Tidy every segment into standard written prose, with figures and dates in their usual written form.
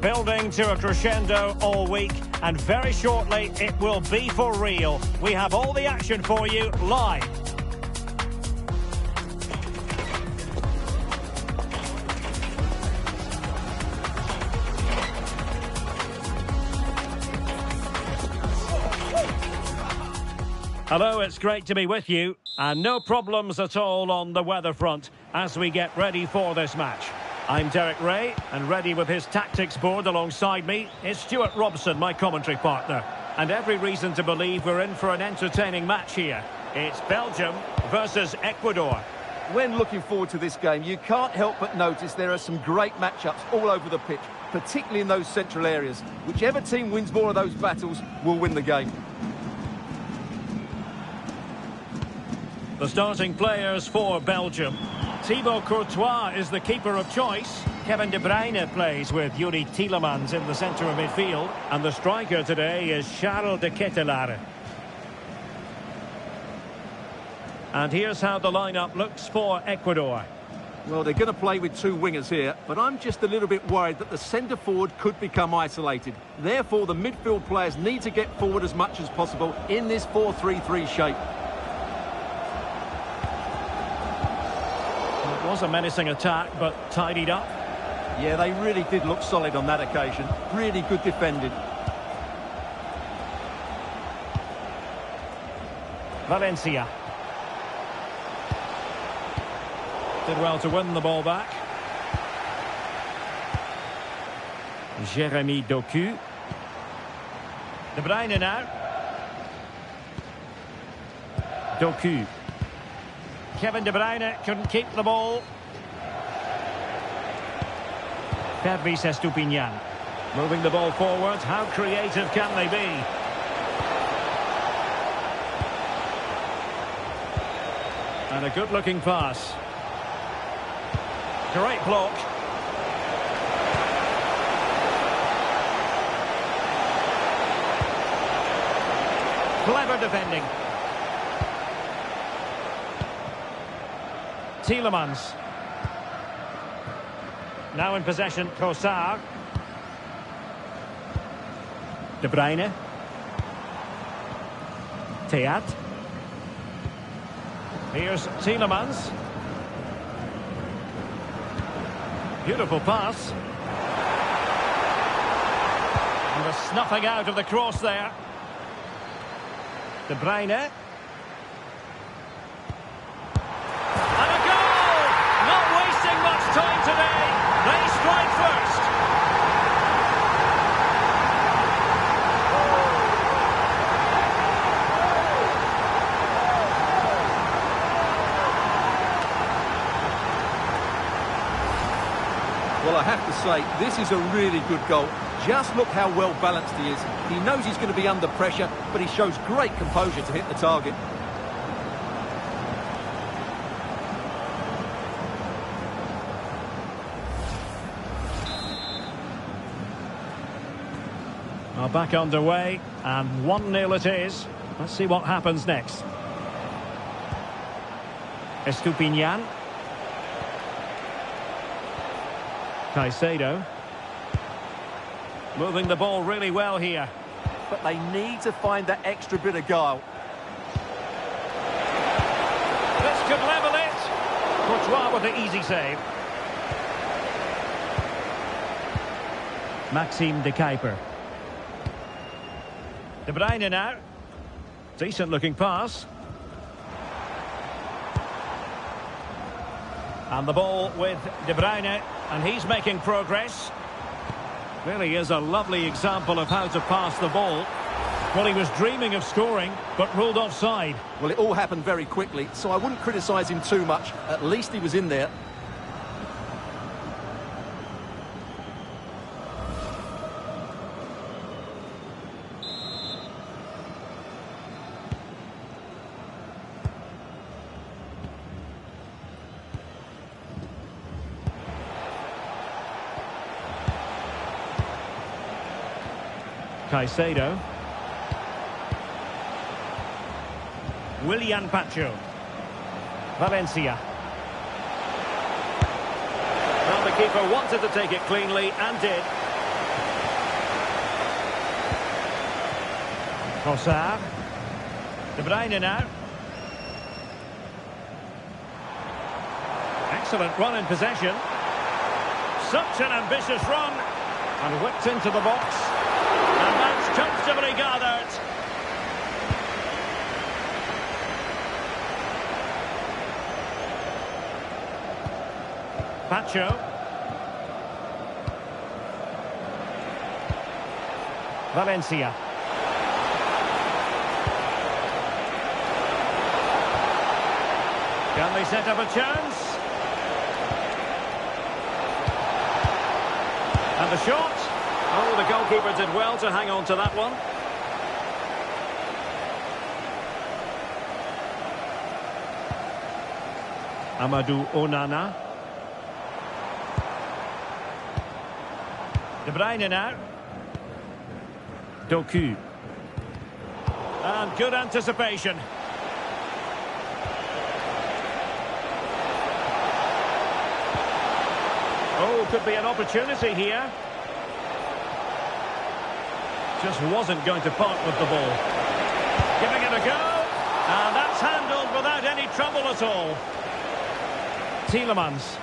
building to a crescendo all week, and very shortly it will be for real. We have all the action for you live. Hello, it's great to be with you, and no problems at all on the weather front as we get ready for this match. I'm Derek Ray, and ready with his tactics board alongside me is Stuart Robson, my commentary partner. And every reason to believe we're in for an entertaining match here. It's Belgium versus Ecuador. When looking forward to this game, you can't help but notice there are some great matchups all over the pitch, particularly in those central areas. Whichever team wins more of those battles will win the game. The starting players for Belgium. Thibaut Courtois is the keeper of choice. Kevin De Bruyne plays with Yuri Tielemans in the centre of midfield. And the striker today is Charles de Ketelaere. And here's how the lineup looks for Ecuador. Well, they're going to play with two wingers here, but I'm just a little bit worried that the centre forward could become isolated. Therefore, the midfield players need to get forward as much as possible in this 4-3-3 shape. It was a menacing attack, but tidied up. Yeah, they really did look solid on that occasion. Really good defending. Valencia. Did well to win the ball back. Jeremy Doku. De Bruyne now. Doku. Kevin De Bruyne couldn't keep the ball. Pervis Estupiñán. Moving the ball forward. How creative can they be? And a good-looking pass. Great block. Clever defending. Tielemans. Now in possession, Trossard. De Bruyne. Theat. Here's Tielemans. Beautiful pass. And the snuffing out of the cross there. De Bruyne. Time today, they strike first. Well, I have to say, this is a really good goal. Just look how well balanced he is. He knows he's going to be under pressure, but he shows great composure to hit the target. Well, back underway, and 1-0 it is. Let's see what happens next. Estupiñán. Caicedo. Moving the ball really well here. But they need to find that extra bit of guile. This could level it. Courtois with the easy save. Maxime de Kuiper. De Bruyne now. Decent looking pass. And the ball with De Bruyne, and he's making progress. Really is a lovely example of how to pass the ball. Well, he was dreaming of scoring, but ruled offside. Well, it all happened very quickly, so I wouldn't criticise him too much. At least he was in there. Caicedo. Willian Pacho. Valencia. Well, the keeper wanted to take it cleanly and did. Trossard. De Bruyne now. Excellent run in possession. Such an ambitious run. And whipped into the box. And that's comfortably gathered. Pacho. Valencia. Can they set up a chance? And the shot. Oh, the goalkeeper did well to hang on to that one. Amadou Onana. De Bruyne now. Doku. And good anticipation. Oh, could be an opportunity here. Just wasn't going to part with the ball. Giving it a go. And that's handled without any trouble at all. Tielemans.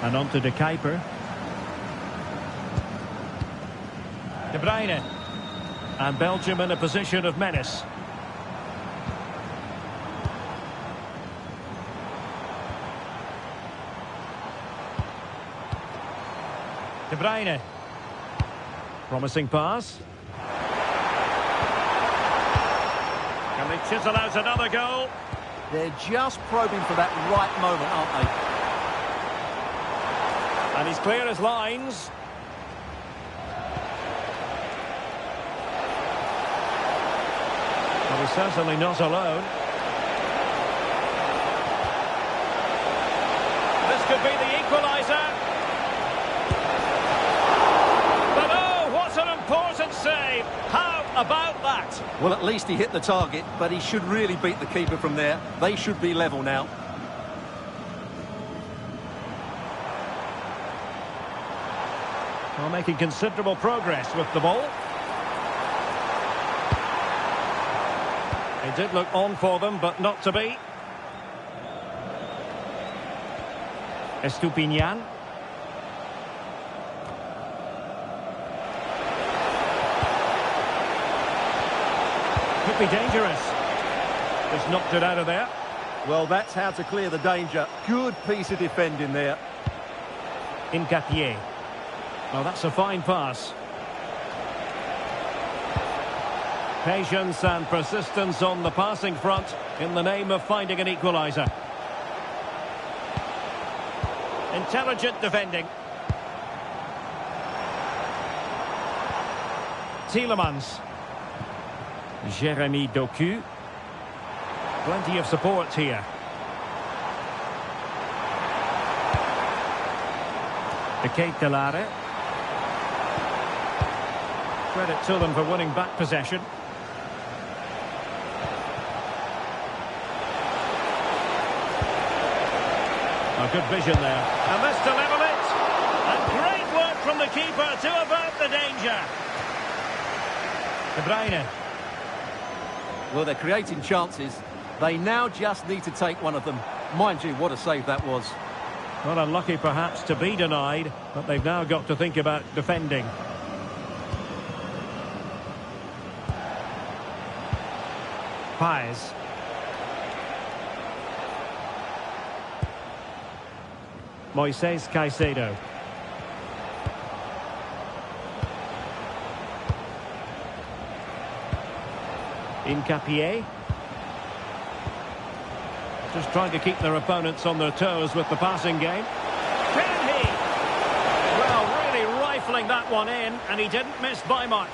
And on to De Kuiper. De Bruyne. And Belgium in a position of menace. De Bruyne. Promising pass. Can they chisel out another goal? They're just probing for that right moment, aren't they? And he's clear as lines. Well, he's certainly not alone. This could be the equaliser. But oh, what an important save. How about that? Well, at least he hit the target, but he should really beat the keeper from there. They should be level now. Well, making considerable progress with the ball. It did look on for them, but not to be. Estupinian. Could be dangerous. Just knocked it out of there. Well, that's how to clear the danger. Good piece of defending there. Incapié. Well, that's a fine pass. Patience and persistence on the passing front in the name of finding an equaliser. Intelligent defending. Tielemans. Jeremy Doku. Plenty of support here. De Ketelare. Credit to them for winning back possession. A good vision there. And this to level it. And great work from the keeper to avert the danger. De Bruyne. Well, they're creating chances. They now just need to take one of them. Mind you, what a save that was. Not unlucky perhaps to be denied, but they've now got to think about defending. Paes. Moises Caicedo. Incapié. Just trying to keep their opponents on their toes with the passing game. Can he? Well, really rifling that one in, and he didn't miss by much.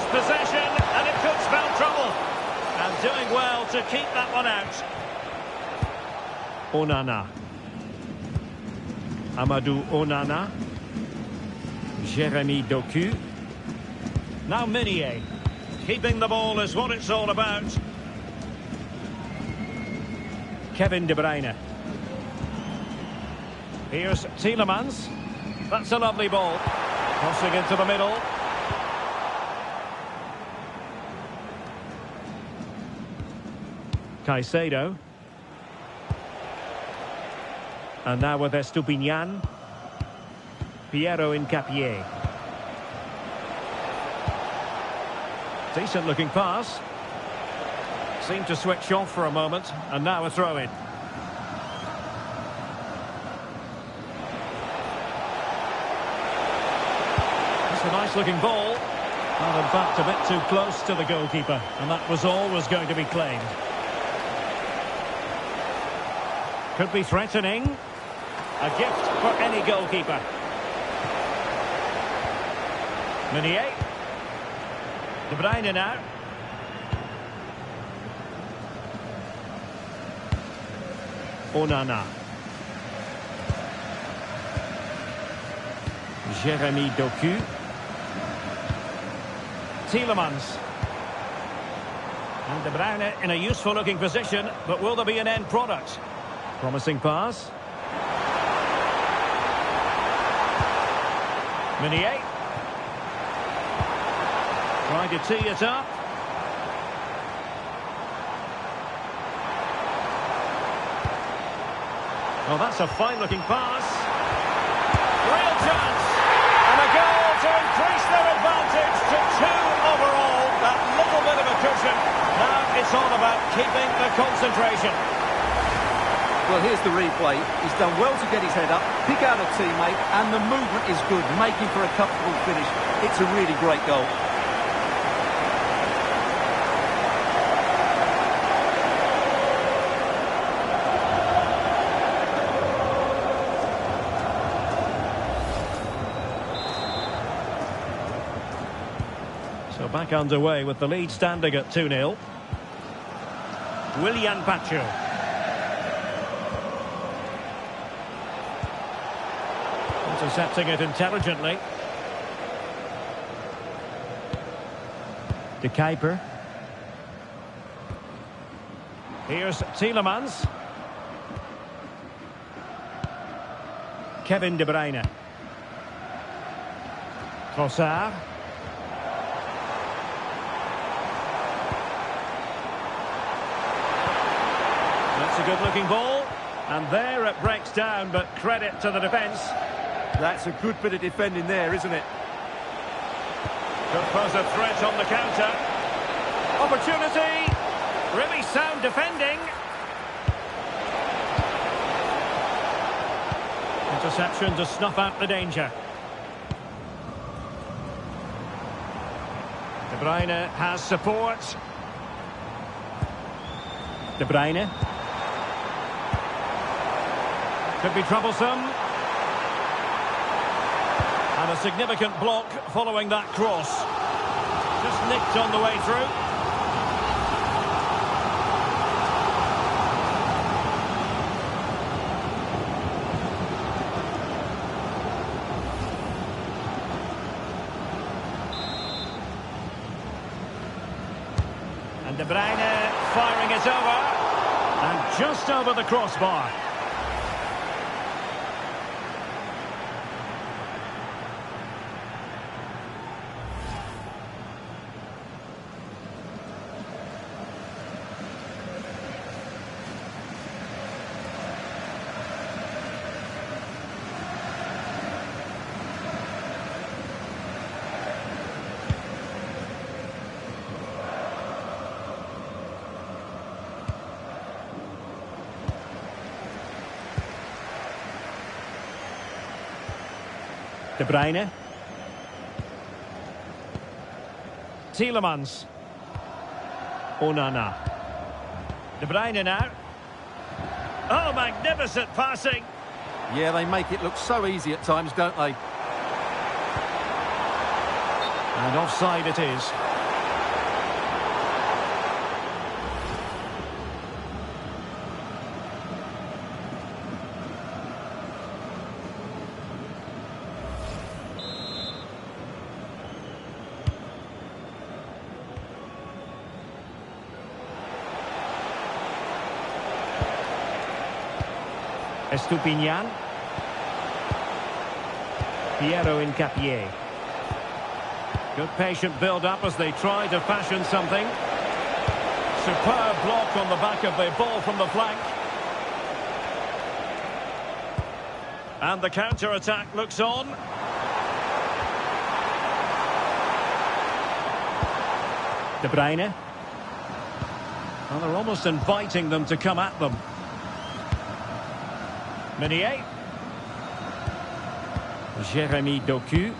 Possession, and it could spell trouble. And doing well to keep that one out. Onana. Amadou Onana. Jeremy Doku. Now Meunier. Keeping the ball is what it's all about. Kevin De Bruyne. Here's Tielemans. That's a lovely ball. Crossing into the middle. Caicedo. And now with Estupinian. Piero Hincapié. Decent looking pass. Seemed to switch off for a moment, and now a throw-in. It's a nice looking ball. Well, in fact, a bit too close to the goalkeeper, and that was always going to be claimed. Could be threatening. A gift for any goalkeeper. Meunier. De Bruyne now. Onana. Jeremy Doku. Tielemans. And De Bruyne in a useful looking position, but will there be an end product? Promising pass. Meunier. Trying to tee it up. Well, that's a fine-looking pass. Real chance. And a goal to increase their advantage to 2 overall. That little bit of a cushion. Now it's all about keeping the concentration. Well, here's the replay. He's done well to get his head up, pick out a teammate, and the movement is good, making for a comfortable finish. It's a really great goal. So back underway with the lead standing at 2-0. Willian Pacho. Intercepting it intelligently. De Kuiper. Here's Tielemans. Kevin De Bruyne. Trossard. That's a good-looking ball. And there it breaks down, but credit to the defence. That's a good bit of defending there, isn't it? Could pose a threat on the counter. Opportunity. Really sound defending. Interception to snuff out the danger. De Bruyne has support. De Bruyne. Could be troublesome. And a significant block following that cross. Just nicked on the way through. And De Bruyne firing it over. And just over the crossbar. De Bruyne. Tielemans. Onana. De Bruyne now. Oh, magnificent passing. Yeah, they make it look so easy at times, don't they? And offside it is. Estupinian. Piero Incapié. Good patient build-up as they try to fashion something. Superb block on the back of the ball from the flank. And the counter-attack looks on. De Bruyne. Well, they're almost inviting them to come at them. Meunier. Jérémy Doku.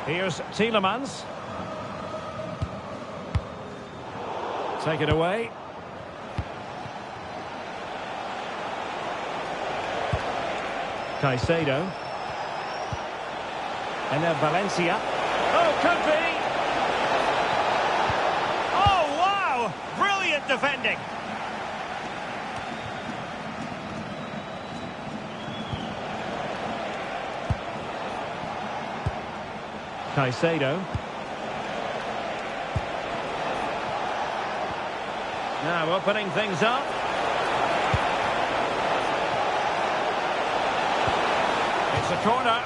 Here's Tielemans. Take it away. Caicedo. Ener Valencia. Oh, could be! Oh, wow! Brilliant defending! Caicedo. Now opening things up. It's a corner.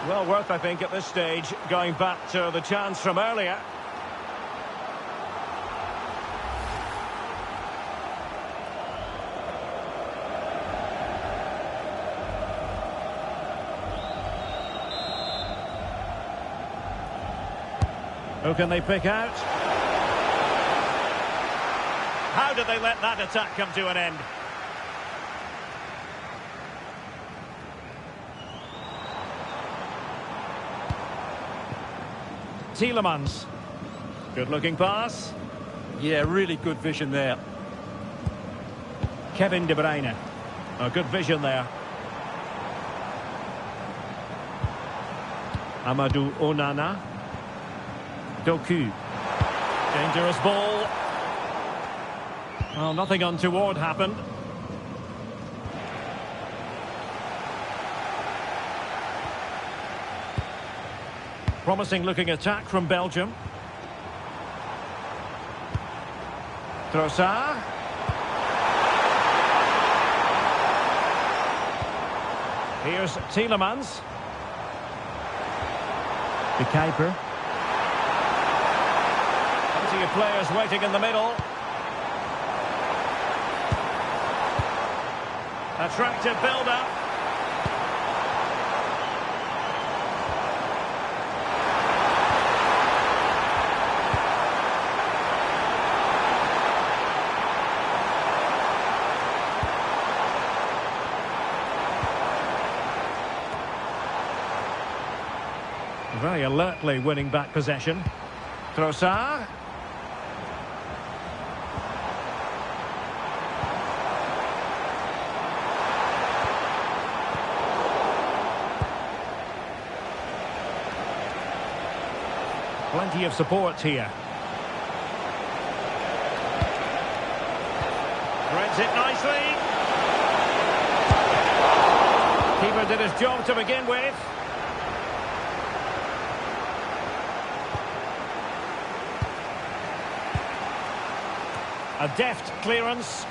Well worth, I think, at this stage, going back to the chance from earlier. Who can they pick out? How did they let that attack come to an end? Tielemans. Good-looking pass. Yeah, really good vision there. Kevin De Bruyne. Oh, good vision there. Amadou Onana. Doku. Dangerous ball. Well, nothing untoward happened. Promising looking attack from Belgium. Trossard. Here's Tielemans. The keeper. Plenty of players waiting in the middle. Attractive build-up. Very alertly winning back possession. Trossard. Plenty of support here. Threads it nicely. Keeper did his job to begin with. A deft clearance.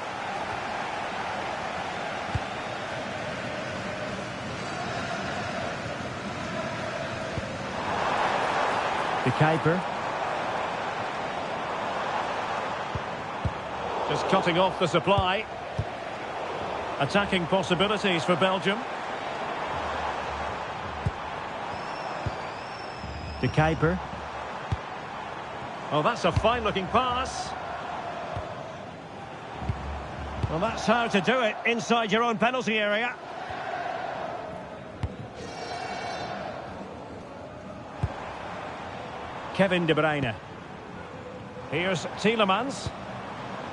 The keeper. Just cutting off the supply. Attacking possibilities for Belgium. The keeper. Oh, that's a fine-looking pass. Well, that's how to do it inside your own penalty area. Kevin De Bruyne. Here's Tielemans.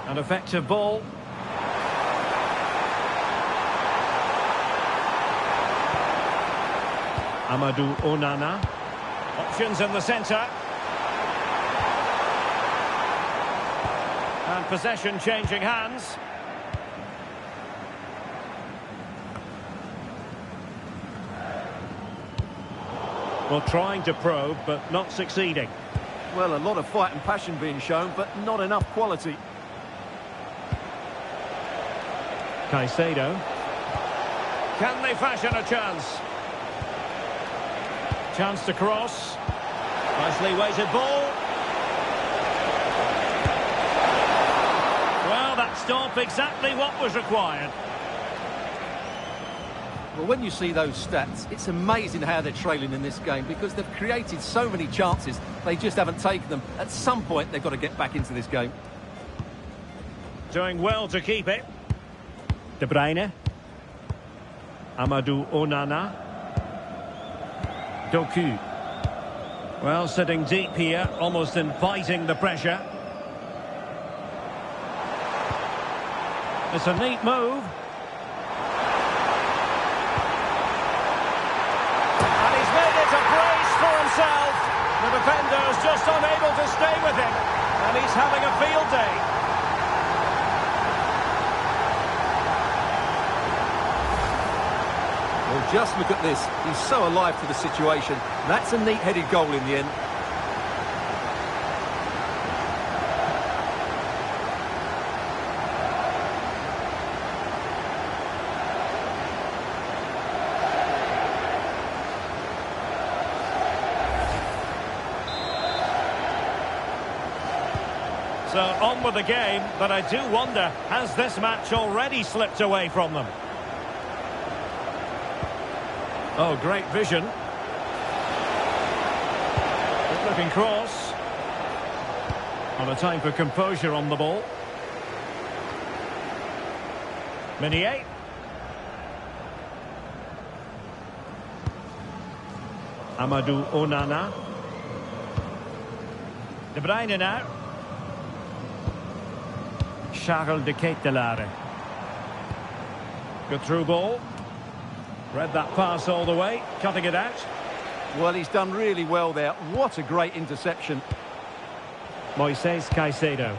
An effective ball. Amadou Onana. Options in the centre. And possession changing hands. Well, trying to probe, but not succeeding. Well, a lot of fight and passion being shown, but not enough quality. Caicedo. Can they fashion a chance? Chance to cross. Nicely weighted ball. Well, that stop exactly what was required. Well, when you see those stats, it's amazing how they're trailing in this game because they've created so many chances, they just haven't taken them. At some point, they've got to get back into this game. Doing well to keep it. De Bruyne. Amadou Onana. Doku. Well, sitting deep here, almost inviting the pressure. It's a neat move. The defender's just unable to stay with him, and he's having a field day. Well, just look at this. He's so alive to the situation. That's a neat-headed goal in the end. So on with the game, but I do wonder, has this match already slipped away from them? Oh, great vision. Good looking cross. On a time for composure on the ball. Meunier. Amadou Onana. De Bruyne now. Charles de Ketelaere. Good through ball. Read that pass all the way, cutting it out. Well, he's done really well there. What a great interception. Moises Caicedo.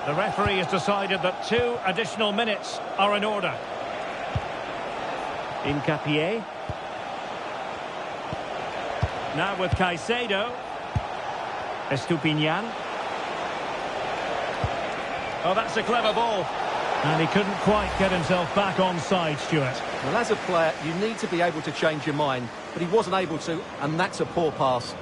The referee has decided that 2 additional minutes are in order. Incapié. Now with Caicedo. Estupinian. Oh, that's a clever ball. And he couldn't quite get himself back on side, Stuart. Well, as a player, you need to be able to change your mind, but he wasn't able to, and that's a poor pass.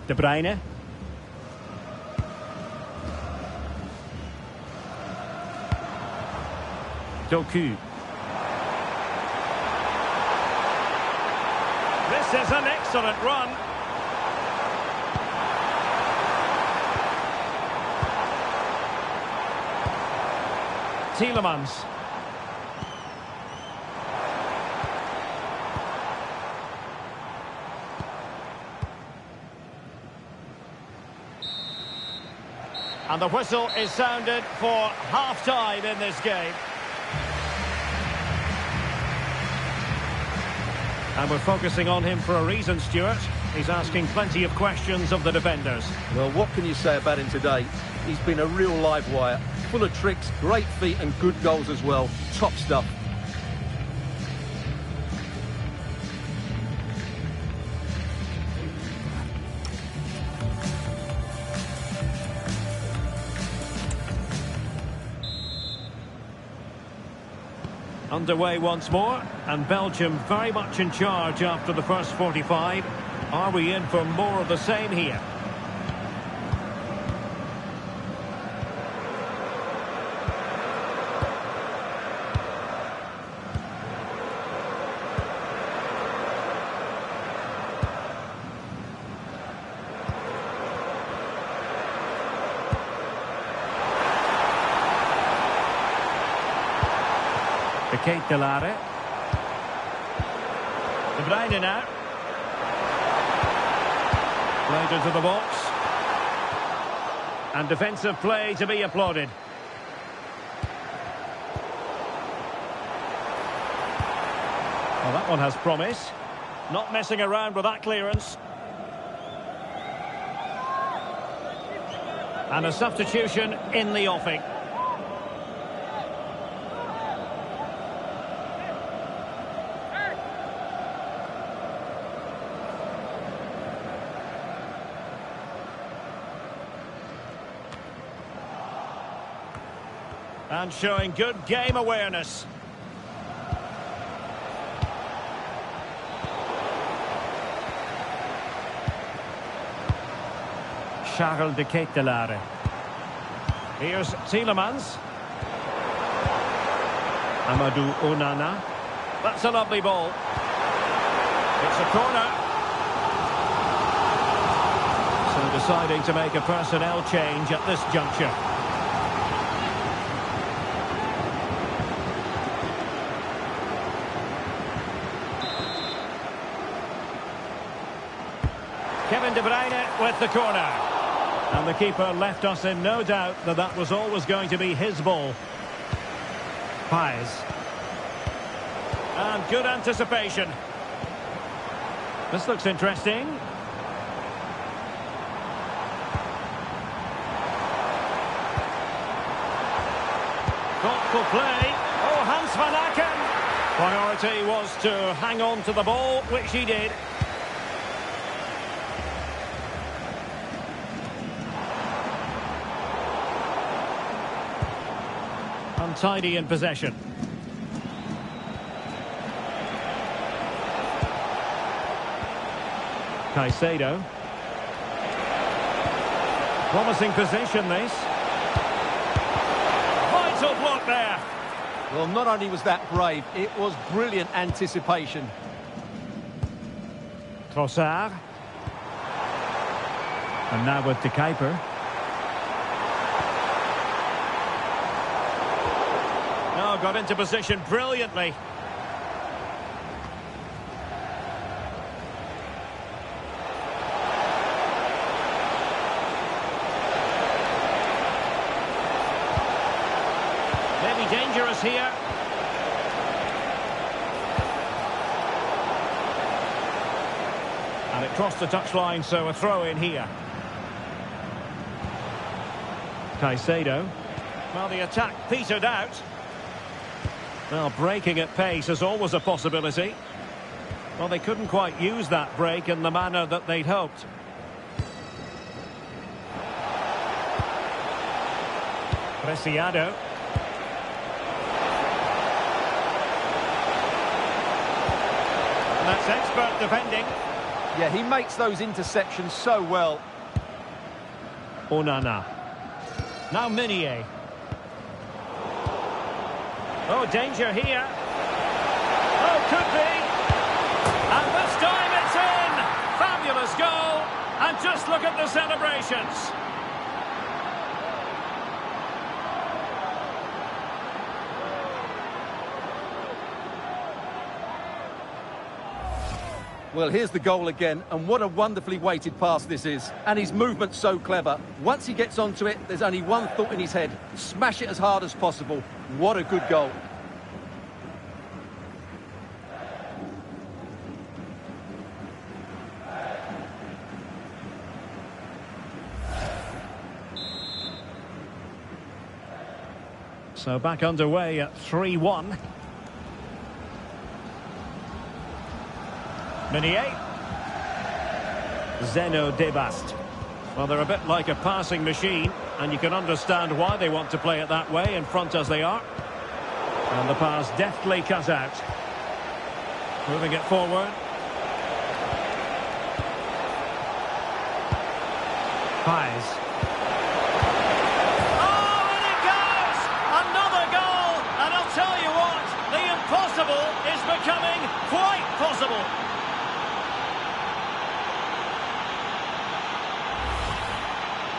De Bruyne. Doku. This is an excellent run. Tielemans. And the whistle is sounded for half-time in this game. And we're focusing on him for a reason, Stuart. He's asking plenty of questions of the defenders. Well, what can you say about him today? He's been a real live wire. Full of tricks, great feet and good goals as well. Top stuff. Underway once more, and Belgium very much in charge after the first 45. Are we in for more of the same here? De Ketelaere. De Bruyne now. Played into the box. And defensive play to be applauded. Well, that one has promise. Not messing around with that clearance. And a substitution in the offing. And showing good game awareness. Charles de Ketelaere. Here's Tielemans. Amadou Onana. That's a lovely ball. It's a corner. So deciding to make a personnel change at this juncture. Kevin De Bruyne with the corner. And the keeper left us in no doubt that that was always going to be his ball. Paes. And good anticipation. This looks interesting. Thoughtful play. Oh, Hans van Aken. Priority was to hang on to the ball, which he did. Untidy in possession. Caicedo. Promising position, this. Vital block there. Well, not only was that brave, it was brilliant anticipation. Trossard. And now with De Kuiper. Oh, got into position brilliantly. Maybe dangerous here. And it crossed the touchline, so a throw in here. Caicedo. Well, the attack petered out. Well, breaking at pace is always a possibility. Well, they couldn't quite use that break in the manner that they'd hoped. Preciado. And that's expert defending. Yeah, he makes those interceptions so well. Onana. Now Meunier. Oh, danger here. Oh, could be. And this time it's in. Fabulous goal. And just look at the celebrations. Well, here's the goal again, and what a wonderfully weighted pass this is. And his movement's so clever. Once he gets onto it, there's only one thought in his head. Smash it as hard as possible. What a good goal. So back underway at 3-1. Meunier. Zeno Debast. Well, they're a bit like a passing machine, and you can understand why they want to play it that way, in front as they are. And the pass deftly cut out. Moving it forward. Paes. Oh, and it goes! Another goal! And I'll tell you what, the impossible is becoming quite possible.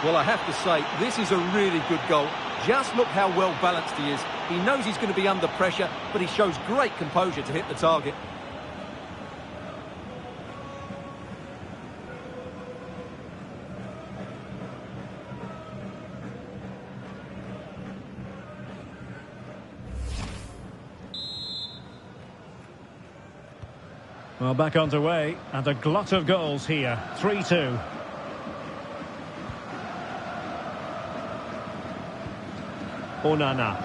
Well, I have to say, this is a really good goal. Just look how well balanced he is. He knows he's going to be under pressure, but he shows great composure to hit the target. Well, back underway, and a glut of goals here. 3-2. Onana.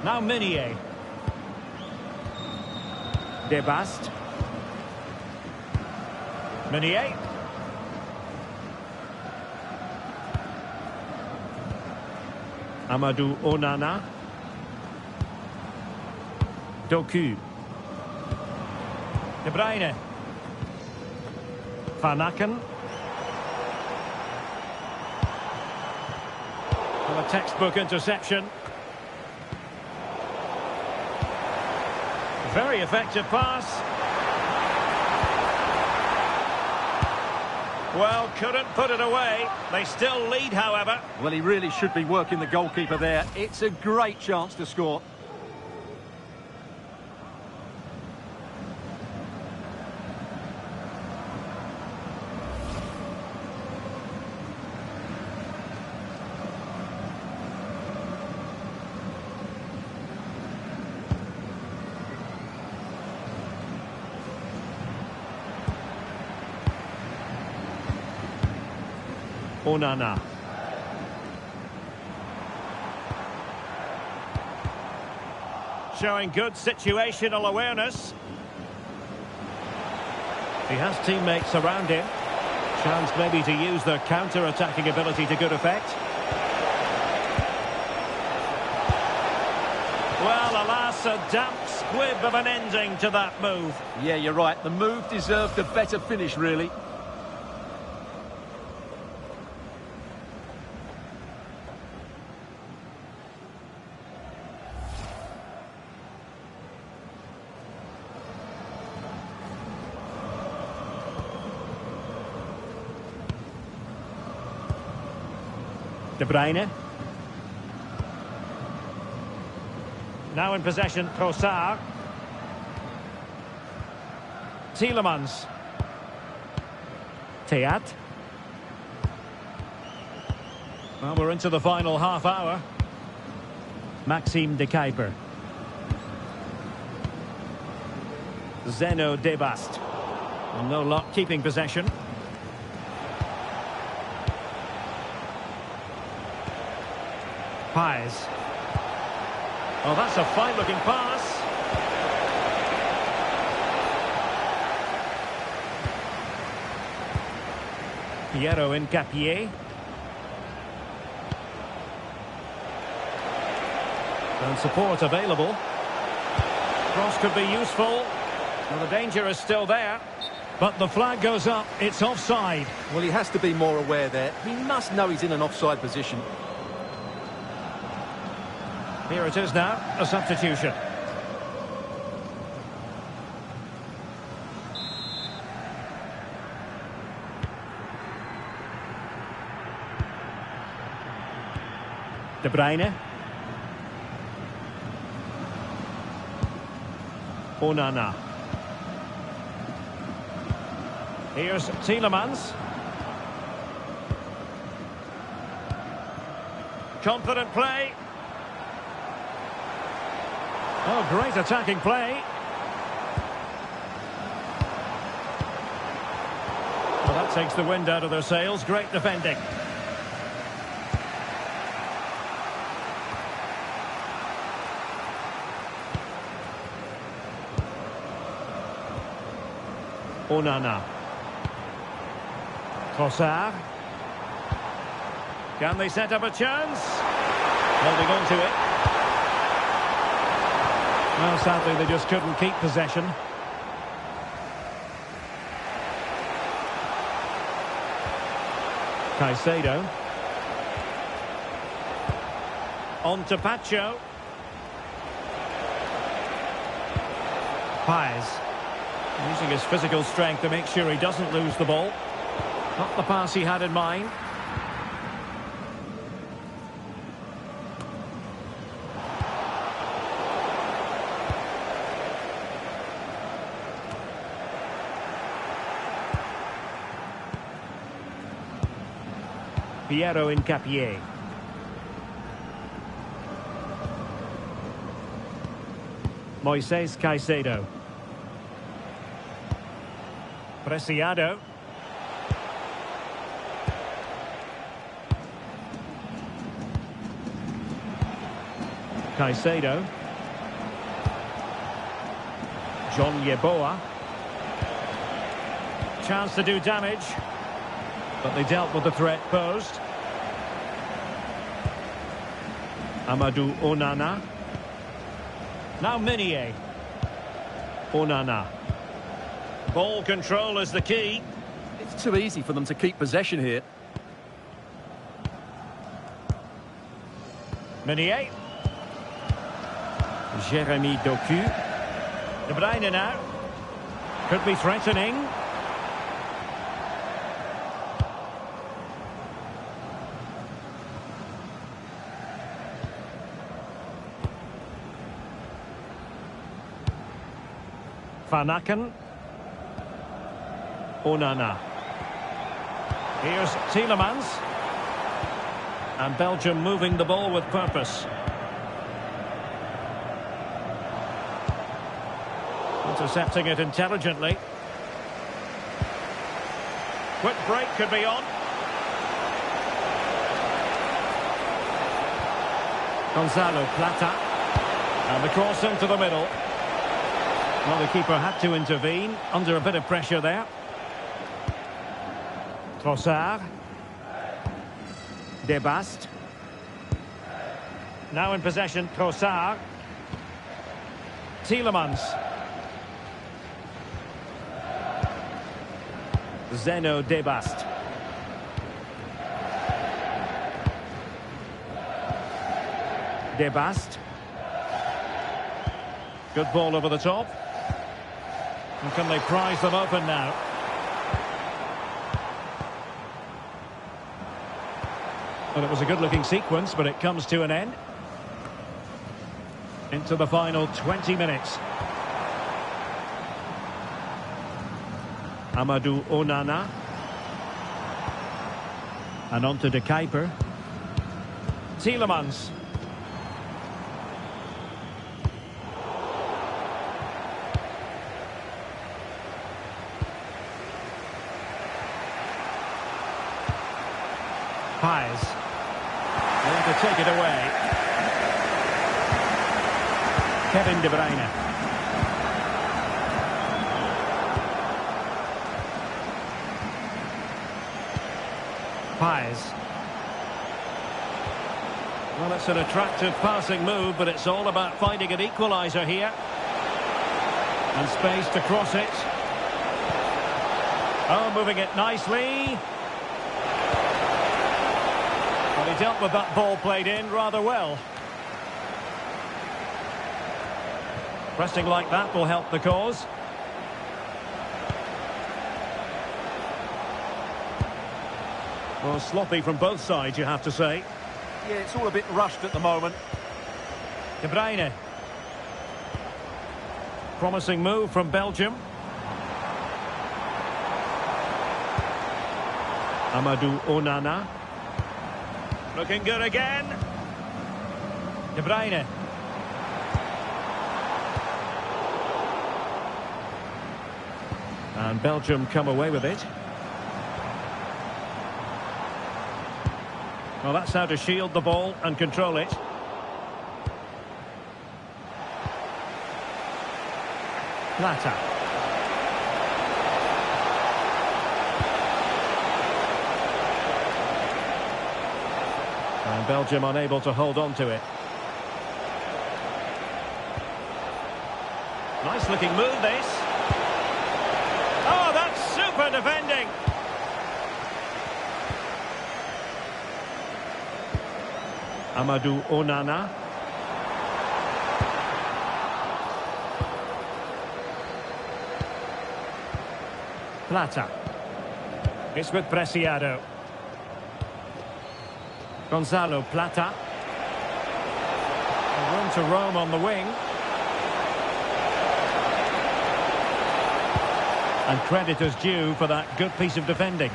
Now Meunier. Debast. Meunier. Amadou Onana. Doku. De Bruyne. Van Aken. Well, a textbook interception. Very effective pass. Well, couldn't put it away. They still lead, however. Well, he really should be working the goalkeeper there. It's a great chance to score. Onana. Showing good situational awareness. He has teammates around him. Chance maybe to use their counter-attacking ability to good effect. Well, alas, a damp squib of an ending to that move. Yeah, you're right. The move deserved a better finish, really. De Bruyne. Now in possession, Trossard. Tielemans. Theat. Well, we're into the final half hour. Maxime de Kuiper. Zeno Debast. No luck keeping possession. Paes. Oh, that's a fine-looking pass. Piero Incapié. And support available. Cross could be useful. Well, the danger is still there. But the flag goes up. It's offside. Well, he has to be more aware there. He must know he's in an offside position. Here it is now, a substitution. De Bruyne. Onana. Here's Tielemans. Confident play. Oh, great attacking play. Well, that takes the wind out of their sails. Great defending. Onana. Trossard. Can they set up a chance? Holding on to it. Well, sadly, they just couldn't keep possession. Caicedo. On to Pacho. Paes. Using his physical strength to make sure he doesn't lose the ball. Not the pass he had in mind. Piero Incapié. Moises Caicedo. Preciado. Caicedo. John Yeboah. Chance to do damage, but they dealt with the threat posed. Amadou Onana. Now Meunier. Onana. Ball control is the key. It's too easy for them to keep possession here. Meunier. Jeremy Doku. De Bruyne now. Could be threatening. Van Aken. Onana. Here's Tielemans. And Belgium moving the ball with purpose. Intercepting it intelligently. Quick break could be on. Gonzalo Plata. And the cross into the middle. Well, the keeper had to intervene under a bit of pressure there. Trossard. Debast. Now in possession, Trossard. Tielemans. Zeno Debast. Debast. Good ball over the top. And can they prise them open now? Well, it was a good-looking sequence, but it comes to an end. Into the final 20 minutes. Amadou Onana. And on to De Kuiper. Tielemans. Pires. Going to take it away. Kevin De Bruyne. Pires. Well, it's an attractive passing move, but it's all about finding an equaliser here. And space to cross it. Oh, moving it nicely. Well, he dealt with that ball played in rather well. Pressing like that will help the cause. Well, sloppy from both sides, you have to say. Yeah, it's all a bit rushed at the moment. De Bruyne. Promising move from Belgium. Amadou Onana. Looking good again. De Bruyne. And Belgium come away with it. Well, that's how to shield the ball and control it. Plata. And Belgium unable to hold on to it. Nice looking move, this. Oh, that's super defending. Amadou Onana. Plata. It's with Preciado. Gonzalo Plata. Room to roam on the wing. And credit is due for that good piece of defending.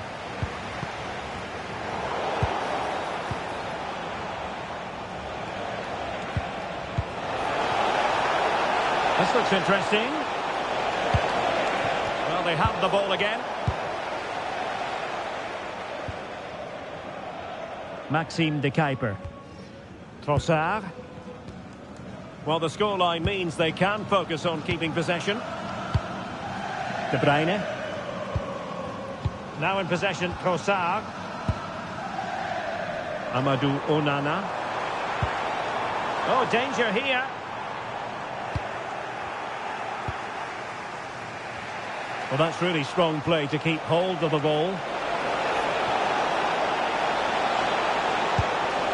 This looks interesting. Well, they have the ball again. Maxime de Kuiper. Trossard. Well, the scoreline means they can focus on keeping possession. De Bruyne. Now in possession, Trossard. Amadou Onana. Oh, danger here. Well, that's really strong play to keep hold of the ball.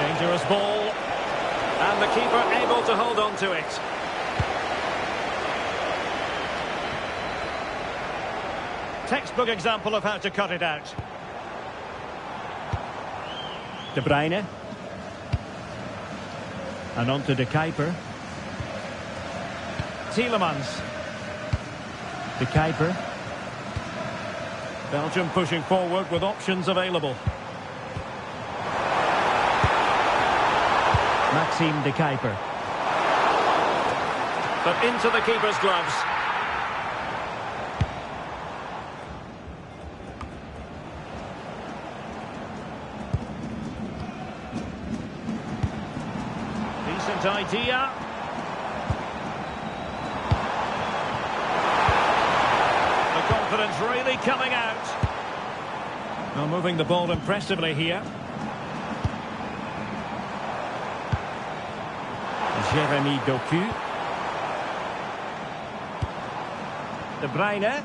Dangerous ball. And the keeper able to hold on to it. Textbook example of how to cut it out. De Bruyne. And on to De Kuiper. Tielemans. De Kuiper. Belgium pushing forward with options available. Maxime de Kuiper. But into the keeper's gloves. Decent idea. The confidence really coming out. Well, moving the ball impressively here. Jeremy Doku. De Bruyne.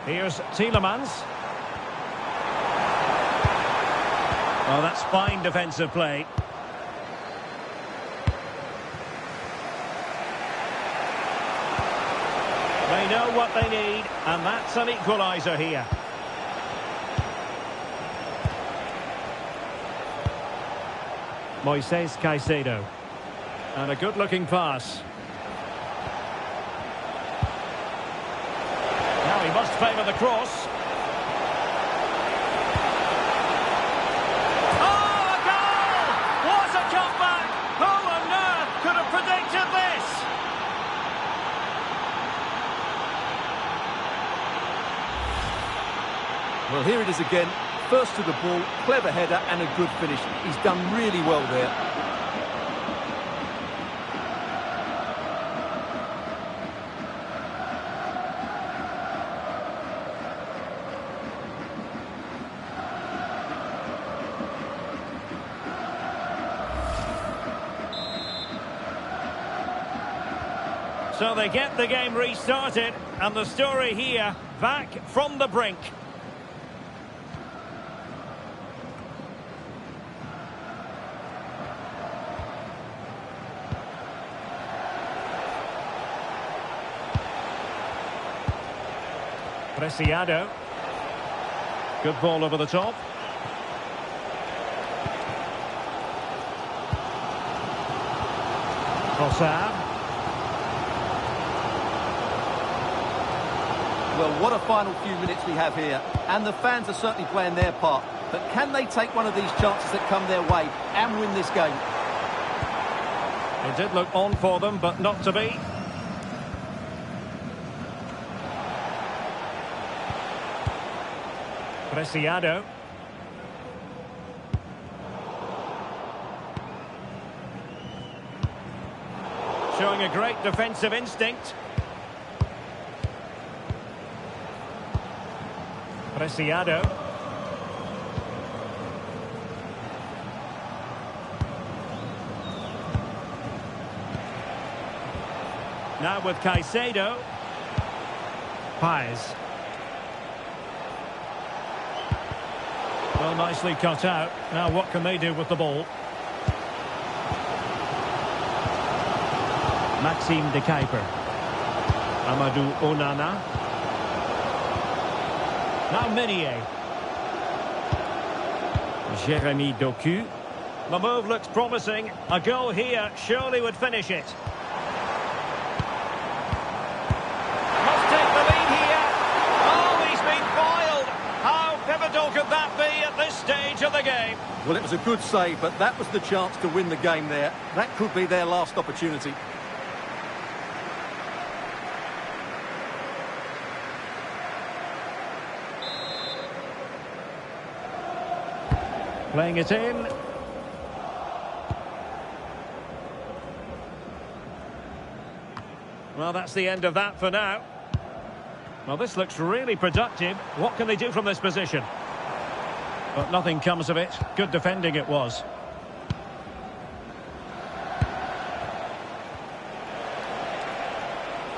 Here's Tielemans. Oh, that's fine defensive play. They know what they need, and that's an equaliser here. Moises Caicedo. And a good-looking pass. Now he must favour the cross. Oh, a goal! What a comeback! Who on earth could have predicted this? Well, here it is again. First to the ball, clever header and a good finish. He's done really well there. So they get the game restarted, and the story here, back from the brink. Preciado. Good ball over the top. Trossard. Well, what a final few minutes we have here. And the fans are certainly playing their part. But can they take one of these chances that come their way and win this game? It did look on for them, but not to be. Preciado. Showing a great defensive instinct. Preciado. Now with Caicedo. Paes. Well, nicely cut out. Now what can they do with the ball? Maxime de Kuiper. Amadou Onana. Now Meunier. Jeremy Doku. The move looks promising. A goal here surely would finish it. Must take the lead here. Oh, he's been foiled. How pivotal could that be at this stage of the game? Well, it was a good save, but that was the chance to win the game there. That could be their last opportunity. Playing it in. Well, that's the end of that for now. Well, this looks really productive. What can they do from this position? But nothing comes of it. Good defending it was.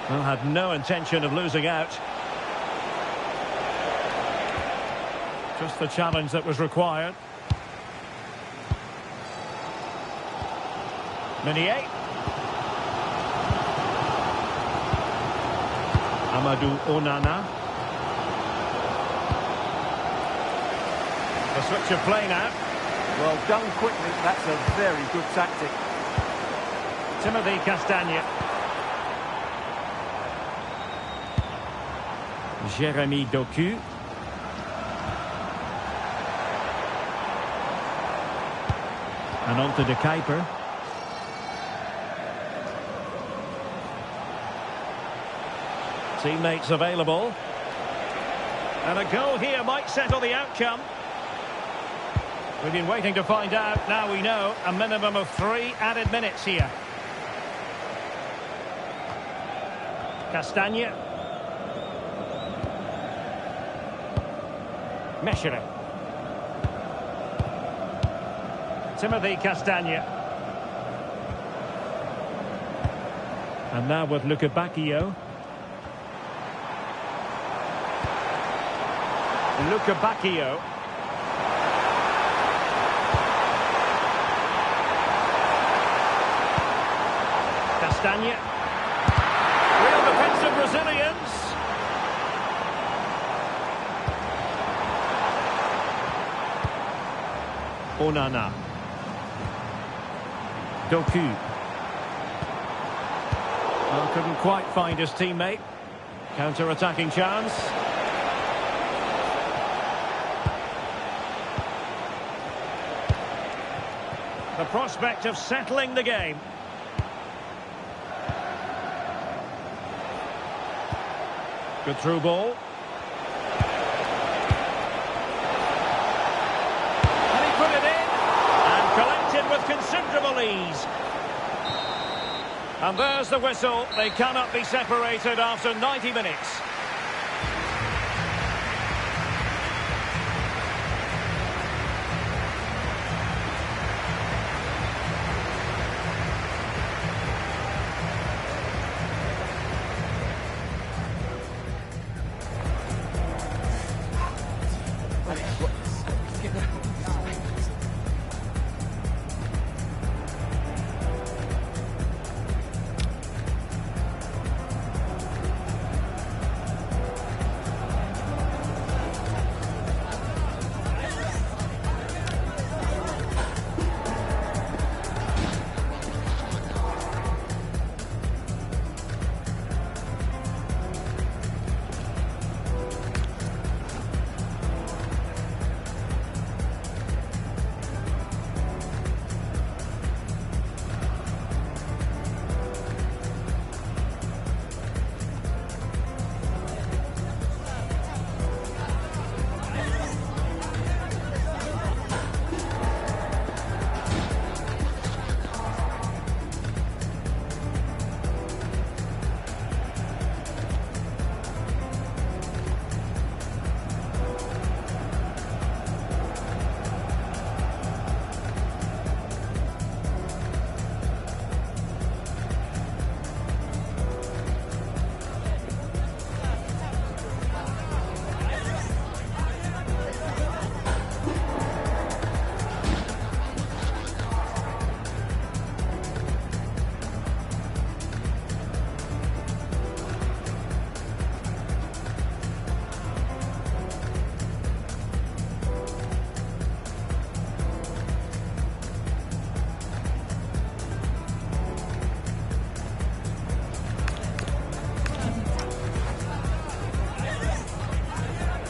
Well, had no intention of losing out. Just the challenge that was required. Meunier. Amadou Onana. The switch of play now. Well done quickly. That's a very good tactic. Timothy Castagne. Jérémy Doku. And on to De Kuiper. Teammates available. And a goal here might settle the outcome. We've been waiting to find out. Now we know. A minimum of 3 added minutes here. Castagne. Meschery. Timothy Castagne. And now with Luca Bacchio. Luca Bacchio. Castagne. Real defensive resilience. Onana. Doku. Well, couldn't quite find his teammate. Counter-attacking chance. The prospect of settling the game. Good through ball. And he put it in. And collected with considerable ease. And there's the whistle. They cannot be separated after 90 minutes.